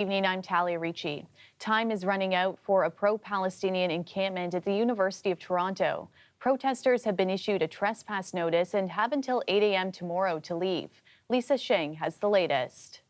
Evening, I'm Talia Ricci. Time is running out for a pro-Palestinian encampment at the University of Toronto. Protesters have been issued a trespass notice and have until 8 a.m. tomorrow to leave. Lisa Sheng has the latest.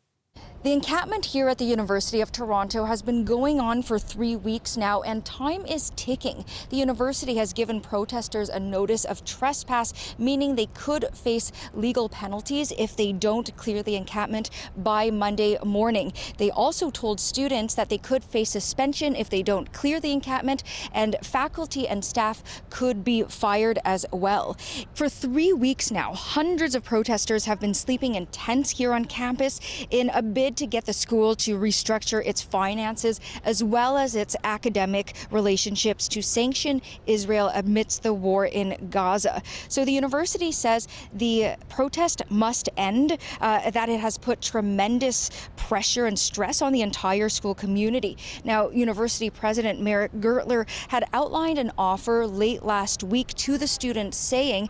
The encampment here at the University of Toronto has been going on for 3 weeks now, and time is ticking. The university has given protesters a notice of trespass, meaning they could face legal penalties if they don't clear the encampment by Monday morning. They also told students that they could face suspension if they don't clear the encampment, and faculty and staff could be fired as well. For 3 weeks now, hundreds of protesters have been sleeping in tents here on campus in a bid to get the school to restructure its finances as well as its academic relationships to sanction Israel amidst the war in Gaza. So the university says the protest must end, that it has put tremendous pressure and stress on the entire school community. Now, university president Merrick Gertler had outlined an offer late last week to the students saying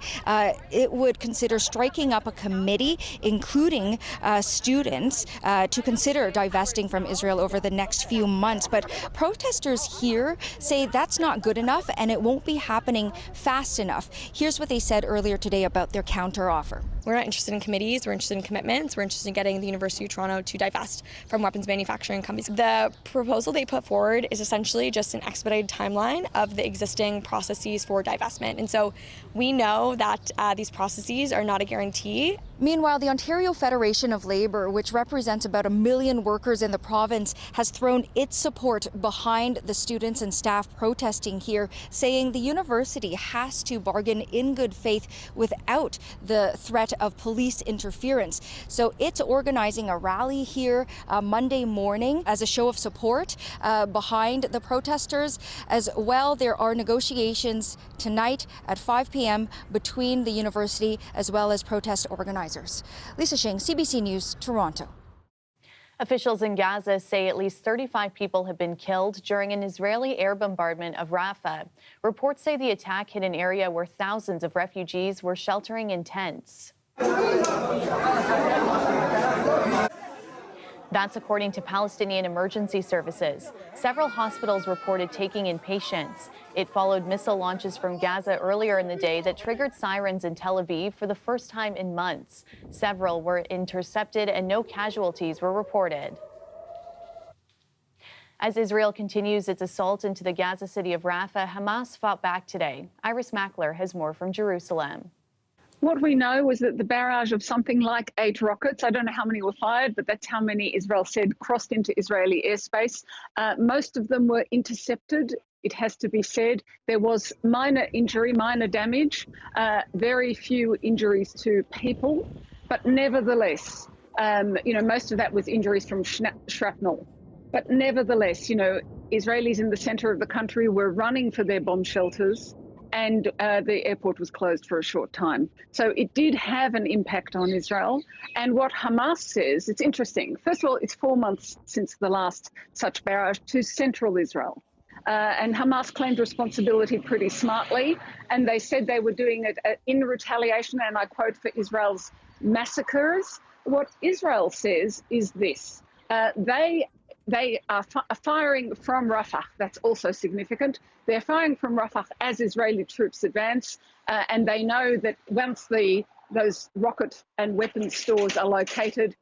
it would consider striking up a committee, including students, to consider divesting from Israel over the next few months. But protesters here say that's not good enough and it won't be happening fast enough. Here's what they said earlier today about their counteroffer. We're not interested in committees, we're interested in commitments, we're interested in getting the University of Toronto to divest from weapons manufacturing companies. The proposal they put forward is essentially just an expedited timeline of the existing processes for divestment. And so we know that these processes are not a guarantee. Meanwhile, the Ontario Federation of Labour, which represents about 1 million workers in the province, has thrown its support behind the students and staff protesting here, saying the university has to bargain in good faith without the threat of police interference. So it's organizing a rally here Monday morning as a show of support behind the protesters. As well, there are negotiations tonight at 5 p.m. between the university as well as protest organizers. Lisa Sheng, CBC News, Toronto. Officials in Gaza say at least 35 people have been killed during an Israeli air bombardment of Rafah. Reports say the attack hit an area where thousands of refugees were sheltering in tents. That's according to Palestinian emergency services. Several hospitals reported taking in patients. It followed missile launches from Gaza earlier in the day that triggered sirens in Tel Aviv for the first time in months. Several were intercepted and no casualties were reported. As Israel continues its assault into the Gaza city of Rafah, Hamas fought back today. Iris Mackler has more from Jerusalem. What we know is that the barrage of something like 8 rockets, I don't know how many were fired, but that's how many Israel said crossed into Israeli airspace. Most of them were intercepted. It has to be said. There was minor injury, minor damage, very few injuries to people. But nevertheless, most of that was injuries from shrapnel. But nevertheless, Israelis in the center of the country were running for their bomb shelters, and the airport was closed for a short time. So it did have an impact on Israel. And what Hamas says, it's interesting. First of all, it's 4 months since the last such barrage to central Israel. And Hamas claimed responsibility pretty smartly. And they said they were doing it in retaliation, and I quote, for Israel's massacres. What Israel says is this. They are firing from Rafah. That's also significant. They're firing from Rafah as Israeli troops advance, and they know that once those rocket and weapons stores are located,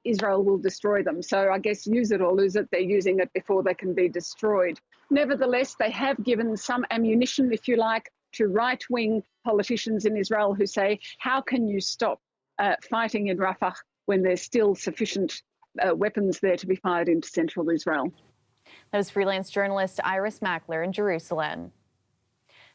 Israel will destroy them. So I guess use it or lose it. They're using it before they can be destroyed. Nevertheless, they have given some ammunition, if you like, to right-wing politicians in Israel who say, how can you stop fighting in Rafah when there's still sufficient weapons there to be fired into central Israel. That was freelance journalist Iris Mackler in Jerusalem.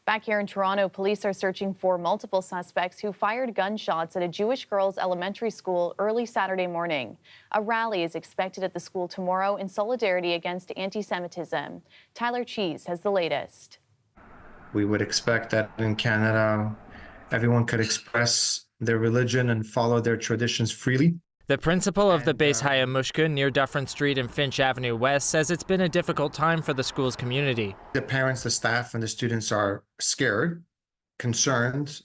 Back here in Toronto, police are searching for multiple suspects who fired gunshots at a Jewish girls' elementary school early Saturday morning. A rally is expected at the school tomorrow in solidarity against anti-Semitism. Tyler Cheese has the latest. We would expect that in Canada, everyone could express their religion and follow their traditions freely. The principal of the Beis Hayamushka near Dufferin Street and Finch Avenue West says it's been a difficult time for the school's community. The parents, the staff, and the students are scared, concerned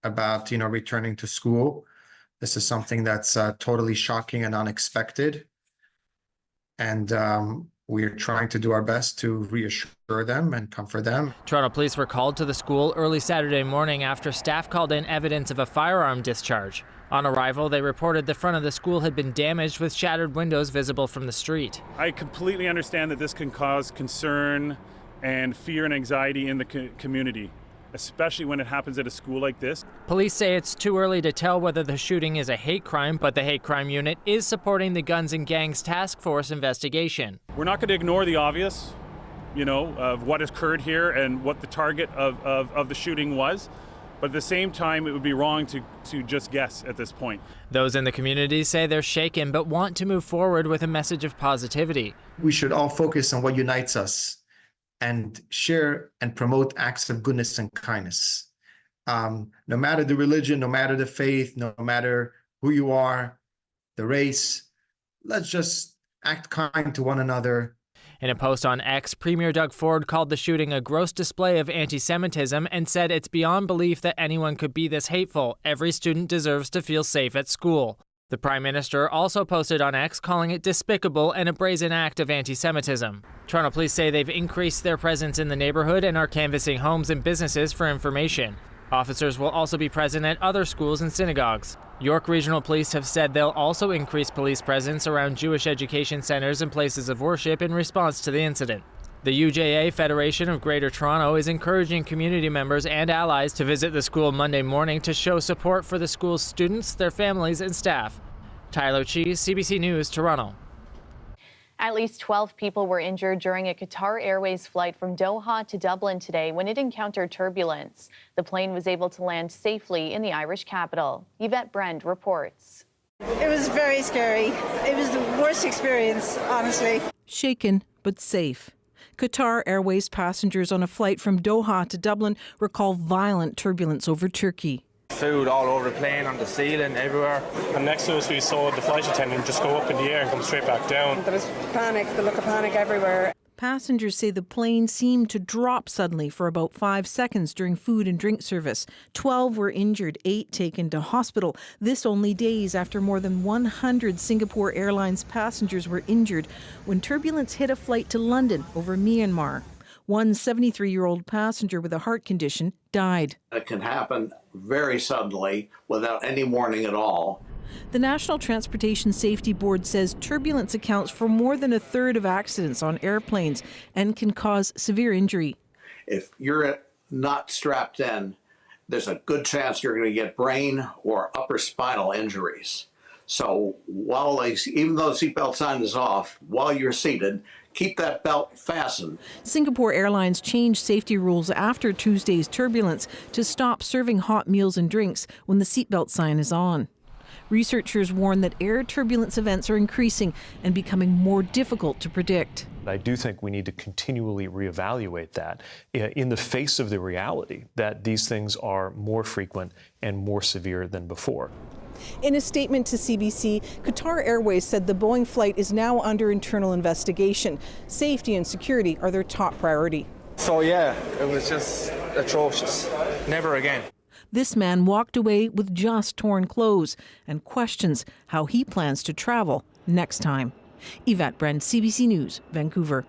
about, returning to school. This is something that's totally shocking and unexpected. And we're trying to do our best to reassure them and comfort them. Toronto police were called to the school early Saturday morning after staff called in evidence of a firearm discharge. On arrival, they reported the front of the school had been damaged with shattered windows visible from the street. I completely understand that this can cause concern and fear and anxiety in the community, especially when it happens at a school like this. Police say it's too early to tell whether the shooting is a hate crime, but the hate crime unit is supporting the Guns and Gangs Task Force investigation. We're not going to ignore the obvious, of what has occurred here and what the target of the shooting was. But at the same time, it would be wrong to just guess at this point. Those in the community say they're shaken but want to move forward with a message of positivity. We should all focus on what unites us and share and promote acts of goodness and kindness. No matter the religion, no matter the faith, no matter who you are, the race, let's just act kind to one another. In a post on X, Premier Doug Ford called the shooting a gross display of anti-Semitism and said it's beyond belief that anyone could be this hateful. Every student deserves to feel safe at school. The Prime Minister also posted on X calling it despicable and a brazen act of anti-Semitism. Toronto police say they've increased their presence in the neighborhood and are canvassing homes and businesses for information. Officers will also be present at other schools and synagogues. York Regional Police have said they'll also increase police presence around Jewish education centres and places of worship in response to the incident. The UJA Federation of Greater Toronto is encouraging community members and allies to visit the school Monday morning to show support for the school's students, their families, and staff. Tyler Cheese, CBC News, Toronto. At least 12 people were injured during a Qatar Airways flight from Doha to Dublin today when it encountered turbulence. The plane was able to land safely in the Irish capital. Yvette Brand reports. It was very scary. It was the worst experience, honestly. Shaken but safe. Qatar Airways passengers on a flight from Doha to Dublin recall violent turbulence over Turkey. Food all over the plane, on the ceiling, everywhere. And next to us we saw the flight attendant just go up in the air and come straight back down. There was panic, the look of panic everywhere. Passengers say the plane seemed to drop suddenly for about 5 seconds during food and drink service. 12 were injured, 8 taken to hospital. This only days after more than 100 Singapore Airlines passengers were injured when turbulence hit a flight to London over Myanmar. One 73-year-old passenger with a heart condition died. It can happen very suddenly without any warning at all. The National Transportation Safety Board says turbulence accounts for more than a third of accidents on airplanes and can cause severe injury. If you're not strapped in, there's a good chance you're going to get brain or upper spinal injuries. So even though the seatbelt sign is off, while you're seated, keep that belt fastened. Singapore Airlines changed safety rules after Tuesday's turbulence to stop serving hot meals and drinks when the seatbelt sign is on. Researchers warn that air turbulence events are increasing and becoming more difficult to predict. I do think we need to continually reevaluate that in the face of the reality that these things are more frequent and more severe than before. In a statement to CBC, Qatar Airways said the Boeing flight is now under internal investigation. Safety and security are their top priority. So yeah, it was just atrocious. Never again. This man walked away with just torn clothes and questions how he plans to travel next time. Yvette Brand, CBC News, Vancouver.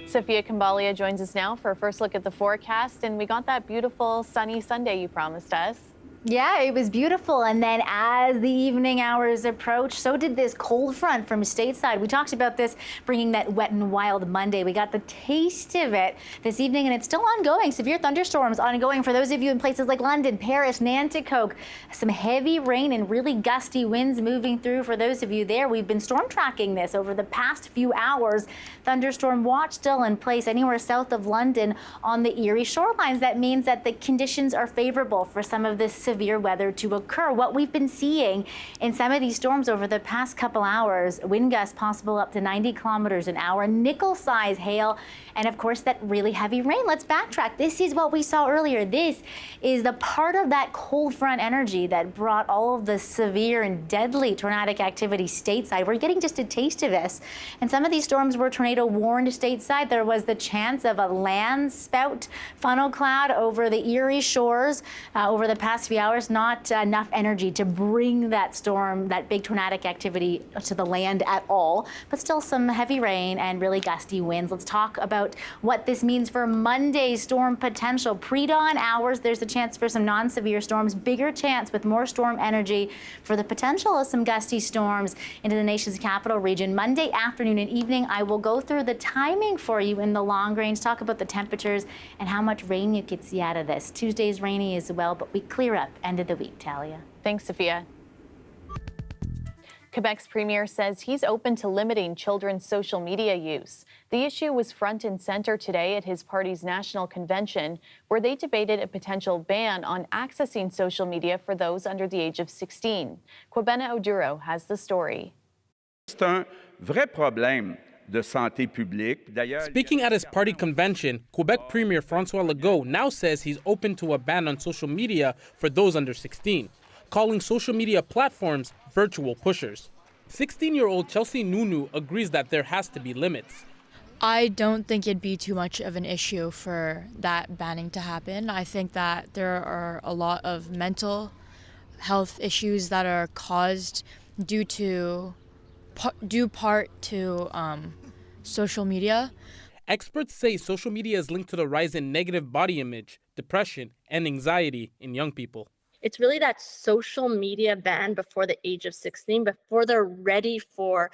Sophia Kambalia joins us now for a first look at the forecast, and we got that beautiful sunny Sunday you promised us. Yeah, it was beautiful. And then as the evening hours approached, so did this cold front from stateside. We talked about this bringing that wet and wild Monday. We got the taste of it this evening, and it's still ongoing. Severe thunderstorms ongoing for those of you in places like London, Paris, Nanticoke. Some heavy rain and really gusty winds moving through for those of you there. We've been storm tracking this over the past few hours. Thunderstorm watch still in place anywhere south of London on the Erie shorelines. That means that the conditions are favorable for some of this severe weather to occur. What we've been seeing in some of these storms over the past couple hours, wind gusts possible up to 90 kilometers an hour, nickel-size hail, and of course that really heavy rain. Let's backtrack. This is what we saw earlier. This is the part of that cold front energy that brought all of the severe and deadly tornadic activity stateside. We're getting just a taste of this. And some of these storms were tornado warned stateside. There was the chance of a land spout funnel cloud over the Erie shores over the past few hours, not enough energy to bring that storm, that big tornadic activity to the land at all, but still some heavy rain and really gusty winds. Let's talk about what this means for Monday's storm potential. Pre-dawn hours, there's a chance for some non-severe storms, bigger chance with more storm energy for the potential of some gusty storms into the nation's capital region. Monday afternoon and evening, I will go through the timing for you in the long range, talk about the temperatures and how much rain you could see out of this. Tuesday's rainy as well, but we clear up end of the week. Talia. Thanks, Sophia. Quebec's premier says he's open to limiting children's social media use. The issue was front and center today at his party's national convention, where they debated a potential ban on accessing social media for those under the age of 16. Kwabena Oduro has the story. C'est un vrai problème de santé publique. Speaking at his party convention, Quebec Premier François Legault now says he's open to a ban on social media for those under 16, calling social media platforms virtual pushers. 16-year-old Chelsea Nunu agrees that there has to be limits. I don't think it'd be too much of an issue for that banning to happen. I think that there are a lot of mental health issues that are caused due part to social media. Experts say social media is linked to the rise in negative body image, depression, and anxiety in young people. It's really that social media ban before the age of 16, before they're ready for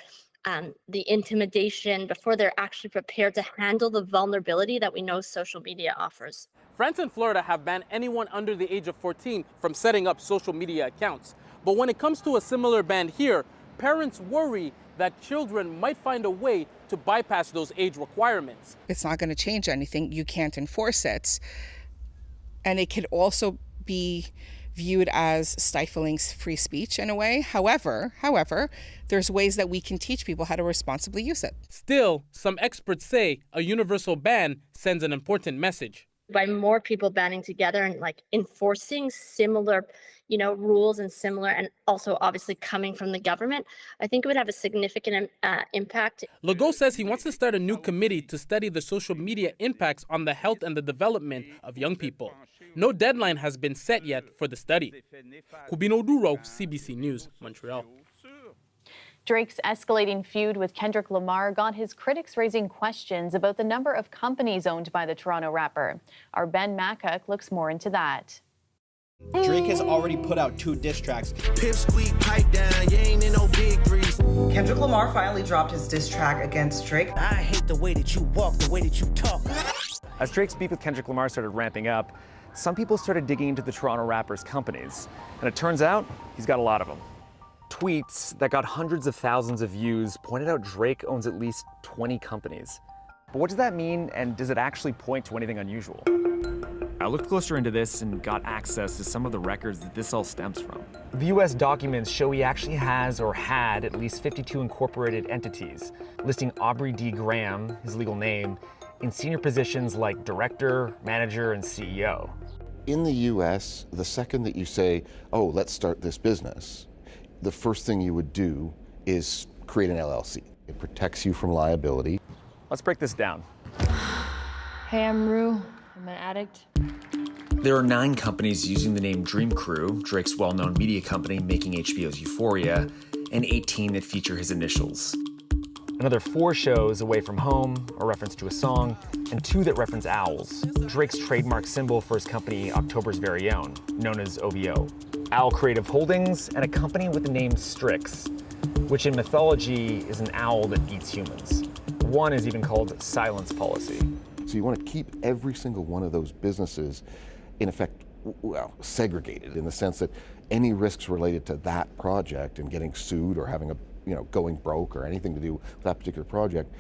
the intimidation, before they're actually prepared to handle the vulnerability that we know social media offers. France and Florida have banned anyone under the age of 14 from setting up social media accounts. But when it comes to a similar ban here, parents worry that children might find a way to bypass those age requirements. It's not going to change anything. You can't enforce it. And it could also be viewed as stifling free speech in a way. However, there's ways that we can teach people how to responsibly use it. Still, some experts say a universal ban sends an important message. By more people banding together and enforcing similar, rules and similar, and also obviously coming from the government, I think it would have a significant impact. Legault says he wants to start a new committee to study the social media impacts on the health and the development of young people. No deadline has been set yet for the study. Kwabena Oduro, CBC News, Montreal. Drake's escalating feud with Kendrick Lamar got his critics raising questions about the number of companies owned by the Toronto rapper. Our Ben Makuk looks more into that. Drake has already put out 2 diss tracks. Pip squeak, pipe down, you ain't in no big threes. Kendrick Lamar finally dropped his diss track against Drake. I hate the way that you walk, the way that you talk. As Drake's beef with Kendrick Lamar started ramping up, some people started digging into the Toronto rapper's companies. And it turns out he's got a lot of them. Tweets that got hundreds of thousands of views pointed out Drake owns at least 20 companies. But what does that mean, and does it actually point to anything unusual? I looked closer into this and got access to some of the records that this all stems from. The US documents show he actually has or had at least 52 incorporated entities, listing Aubrey D. Graham, his legal name, in senior positions like director, manager, and CEO. In the US, the second that you say, oh, let's start this business, the first thing you would do is create an LLC. It protects you from liability. Let's break this down. Hey, I'm Rue. I'm an addict. There are 9 companies using the name Dream Crew, Drake's well-known media company making HBO's Euphoria, and 18 that feature his initials. Another 4 shows, Away From Home, a reference to a song, and 2 that reference owls, Drake's trademark symbol for his company October's Very Own, known as OVO. Owl Creative Holdings, and a company with the name Strix, which in mythology is an owl that eats humans. One is even called Silence Policy. So you want to keep every single one of those businesses, in effect, segregated in the sense that any risks related to that project and getting sued or having going broke or anything to do with that particular project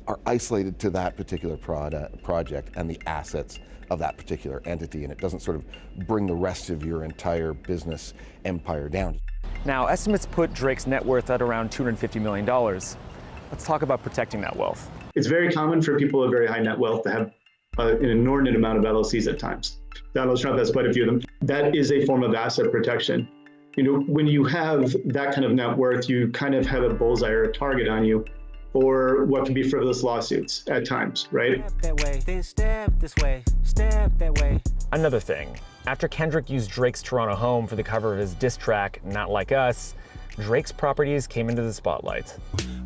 are isolated to that particular project and the assets of that particular entity, and it doesn't sort of bring the rest of your entire business empire down. Now, estimates put Drake's net worth at around $250 million. Let's talk about protecting that wealth. It's very common for people with very high net wealth to have an inordinate amount of LLCs at times. Donald Trump has quite a few of them. That is a form of asset protection. When you have that kind of net worth, you kind of have a bullseye or a target on you for what can be frivolous lawsuits at times, right? Step that way, then step this way, step that way. Another thing, After Kendrick used Drake's Toronto home for the cover of his diss track, Not Like Us, Drake's properties came into the spotlight.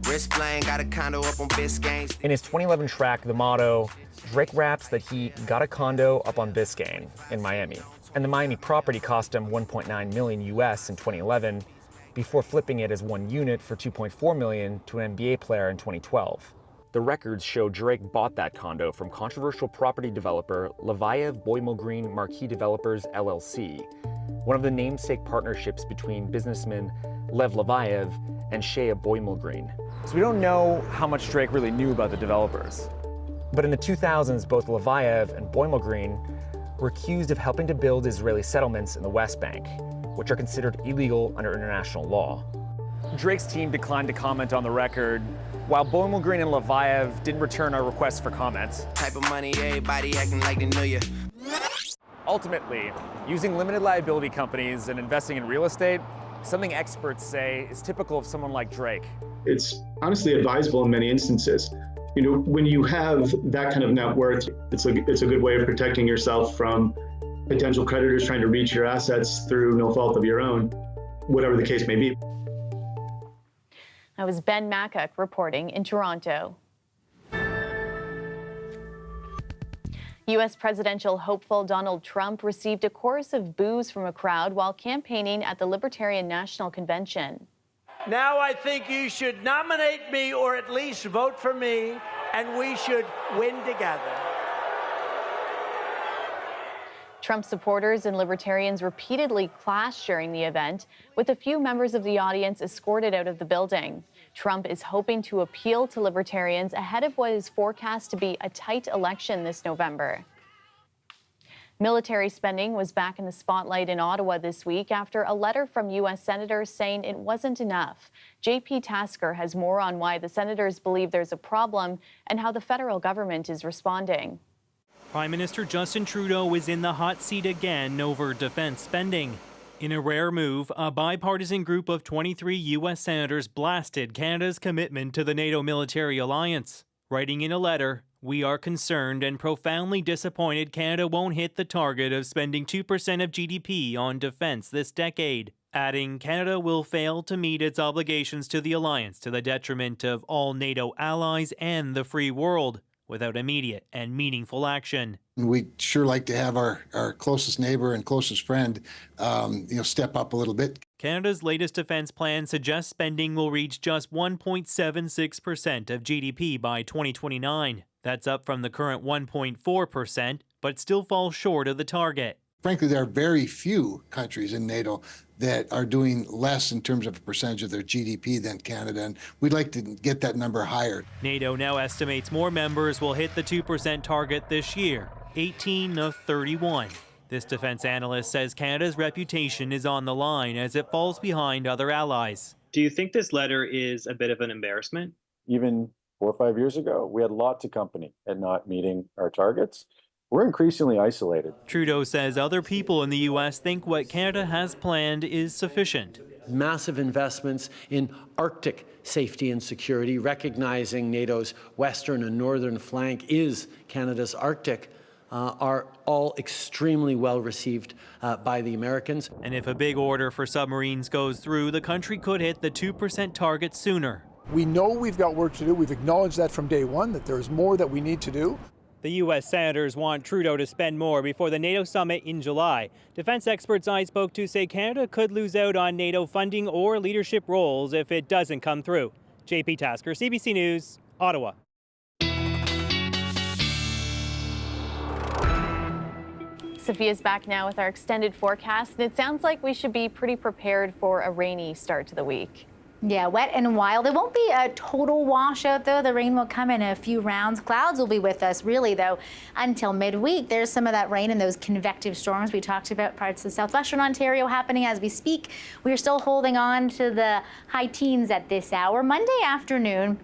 Got a condo up on Biscayne. In his 2011 track, The Motto, Drake raps that he got a condo up on Biscayne in Miami. And the Miami property cost him $1.9 million US in 2011, before flipping it as one unit for $2.4 million to an NBA player in 2012. The records show Drake bought that condo from controversial property developer Levayev Boymel Green Marquee Developers LLC, one of the namesake partnerships between businessmen Lev Levayev and Shea Boymel Green. So we don't know how much Drake really knew about the developers. But in the 2000s, both Levayev and Boymel Green were accused of helping to build Israeli settlements in the West Bank, which are considered illegal under international law. Drake's team declined to comment on the record, while Boymel Green and Levayev didn't return our requests for comments. Type of money, everybody acting like they know you. Ultimately, using limited liability companies and investing in real estate, something experts say is typical of someone like Drake. It's honestly advisable in many instances. When you have that kind of net worth, it's a good way of protecting yourself from potential creditors trying to reach your assets through no fault of your own, whatever the case may be. That was Ben Mackuk reporting in Toronto. U.S. presidential hopeful Donald Trump received a chorus of boos from a crowd while campaigning at the Libertarian National Convention. Now I think you should nominate me or at least vote for me, and we should win together. Trump supporters and libertarians repeatedly clashed during the event, with a few members of the audience escorted out of the building. Trump is hoping to appeal to libertarians ahead of what is forecast to be a tight election this November. Military spending was back in the spotlight in Ottawa this week after a letter from U.S. senators saying it wasn't enough. JP Tasker has more on why the senators believe there's a problem and how the federal government is responding. Prime Minister Justin Trudeau is in the hot seat again over defense spending. In a rare move, a bipartisan group of 23 U.S. senators blasted Canada's commitment to the NATO military alliance. Writing in a letter, "We are concerned and profoundly disappointed Canada won't hit the target of spending 2% of GDP on defense this decade." Adding, Canada will fail to meet its obligations to the alliance to the detriment of all NATO allies and the free world, without immediate and meaningful action. We'd sure like to have our closest neighbor and closest friend, step up a little bit. Canada's latest defense plan suggests spending will reach just 1.76% of GDP by 2029. That's up from the current 1.4%, but still falls short of the target. Frankly, there are very few countries in NATO that are doing less in terms of a percentage of their GDP than Canada, and we'd like to get that number higher. NATO now estimates more members will hit the 2% target this year, 18 of 31. This defense analyst says Canada's reputation is on the line as it falls behind other allies. Do you think this letter is a bit of an embarrassment? Even 4 or 5 years ago, we had lots of company at not meeting our targets. We're increasingly isolated. Trudeau says other people in the U.S. think what Canada has planned is sufficient. Massive investments in Arctic safety and security, recognizing NATO's western and northern flank is Canada's Arctic, are all extremely well received by the Americans. And if a big order for submarines goes through, the country could hit the 2% target sooner. We know we've got work to do. We've acknowledged that from day one, that there is more that we need to do. The U.S. senators want Trudeau to spend more before the NATO summit in July. Defense experts I spoke to say Canada could lose out on NATO funding or leadership roles if it doesn't come through. JP Tasker, CBC News, Ottawa. Sophia's back now with our extended forecast, and it sounds like we should be pretty prepared for a rainy start to the week. Yeah, wet and wild. It won't be a total washout, though. The rain will come in a few rounds. Clouds will be with us, really, though, until midweek. There's some of that rain and those convective storms we talked about, parts of southwestern Ontario happening as we speak. We're still holding on to the high teens at this hour. Monday afternoon,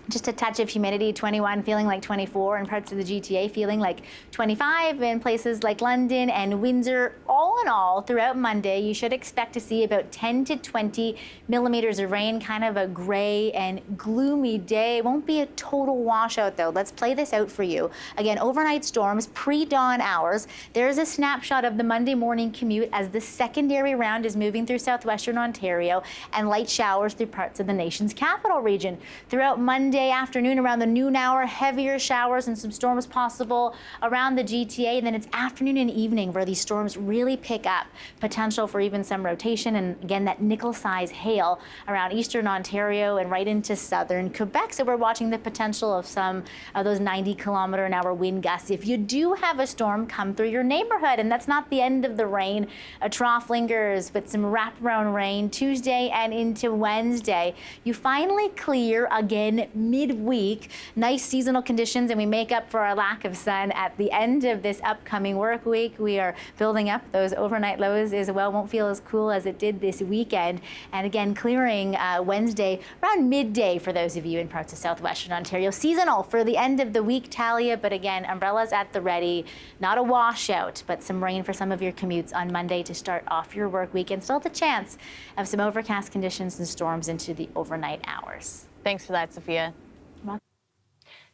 Just a touch of humidity, 21 feeling like 24 in parts of the GTA, feeling like 25 in places like London and Windsor. All in all, throughout Monday, you should expect to see about 10 to 20 millimeters of rain, kind of a gray and gloomy day. It won't be a total washout though. Let's play this out for you. Again, overnight storms, pre-dawn hours. There's a snapshot of the Monday morning commute as the secondary round is moving through southwestern Ontario, and light showers through parts of the nation's capital region. Throughout Monday afternoon, around the noon hour, heavier showers and some storms possible around the GTA. And then it's afternoon and evening where these storms really pick up. Potential for even some rotation, and again, that nickel-size hail around eastern Ontario and right into southern Quebec. So we're watching the potential of some of those 90-kilometer-an-hour wind gusts. If you do have a storm come through your neighborhood, and that's not the end of the rain, a trough lingers, but some wraparound rain Tuesday and into Wednesday. You finally clear again midweek. Nice seasonal conditions, and we make up for our lack of sun at the end of this upcoming work week. We are building up those overnight lows as well. Won't feel as cool as it did this weekend. And again, clearing Wednesday around midday for those of you in parts of southwestern Ontario. Seasonal for the end of the week, Talia, but again, umbrellas at the ready. Not a washout, but some rain for some of your commutes on Monday to start off your work week, and still the chance of some overcast conditions and storms into the overnight hours. Thanks for that, Sophia.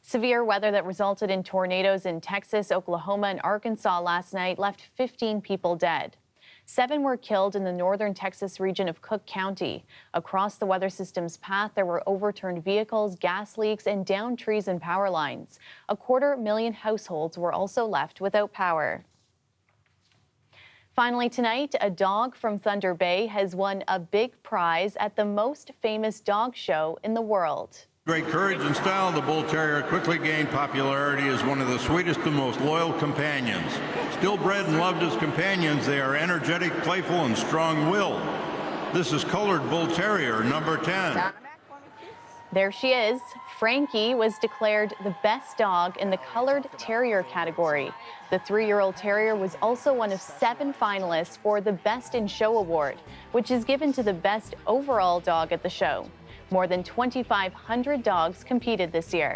Severe weather that resulted in tornadoes in Texas, Oklahoma, and Arkansas last night left 15 people dead. 7 were killed in the northern Texas region of Cook County. Across the weather system's path, there were overturned vehicles, gas leaks, and downed trees and power lines. 250,000 households were also left without power. Finally tonight, a dog from Thunder Bay has won a big prize at the most famous dog show in the world. Great courage and style, the Bull Terrier quickly gained popularity as one of the sweetest and most loyal companions. Still bred and loved as companions, they are energetic, playful, and strong-willed. This is colored Bull Terrier number 10. There she is. Frankie was declared the best dog in the colored terrier category. The 3-year-old terrier was also one of 7 finalists for the Best in Show award, which is given to the best overall dog at the show. More than 2,500 dogs competed this year.